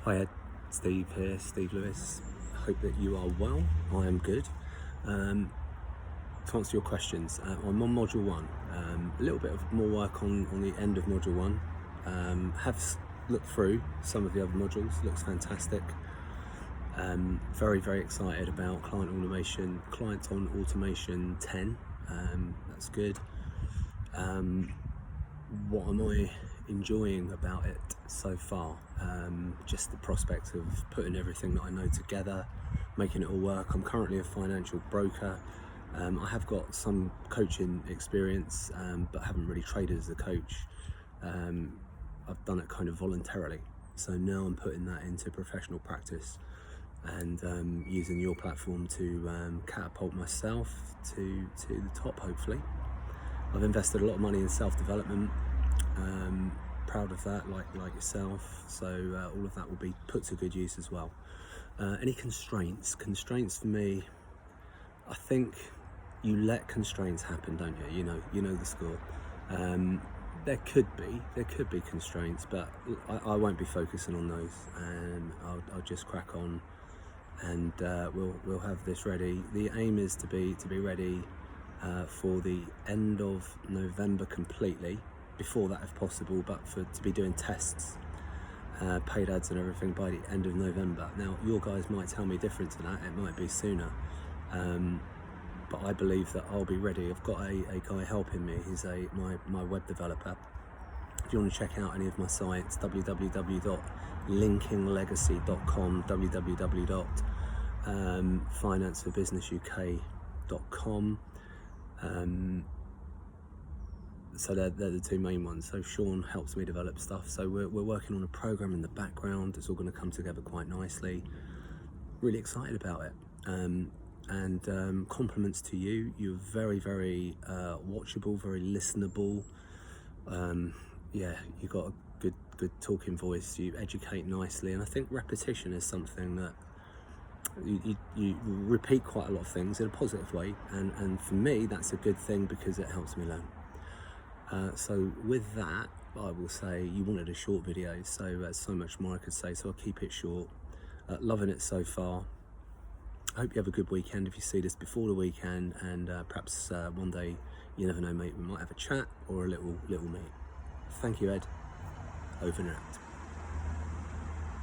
Hi Ed, Steve here, Steve Lewis. Hope that you are well. I am good. To answer your questions, I'm on module 1. A little bit of more work on the end of module 1. Looked through some of the other modules, looks fantastic. Very, very excited about Client on Automation 10. That's good. What am I enjoying about it so far? Just the prospect of putting everything that I know together, making it all work. I'm currently a financial broker. I have got some coaching experience, but haven't really traded as a coach. I've done it kind of voluntarily. So now I'm putting that into professional practice and using your platform to catapult myself to the top, hopefully. I've invested a lot of money in self-development. Proud of that, like yourself. So all of that will be put to good use as well. Any constraints? Constraints for me, I think you let constraints happen, don't you? You know the score. There could be constraints, but I won't be focusing on those, and I'll just crack on, and we'll have this ready. The aim is to be ready for the end of November completely. Before that if possible, but to be doing tests, paid ads and everything by the end of November. Now your guys might tell me different to that, it might be sooner, but I believe that I'll be ready. I've got a guy helping me. He's my web developer. If you want to check out any of my sites, www.linkinglegacy.com, www.financeforbusinessuk.com. So they're the two main ones. So Sean helps me develop stuff. So we're working on a program in the background. It's all going to come together quite nicely. Really excited about it. And compliments to you. You're very, very watchable, very listenable. Yeah, you've got a good talking voice. You educate nicely, and I think repetition is something that you repeat quite a lot of things in a positive way, and for me that's a good thing because it helps me learn. So with that, I will say you wanted a short video, so there's so much more I could say, so I'll keep it short. Loving it so far. I hope you have a good weekend if you see this before the weekend, and perhaps one day, you never know mate, we might have a chat or a little meet. Thank you Ed, over and out.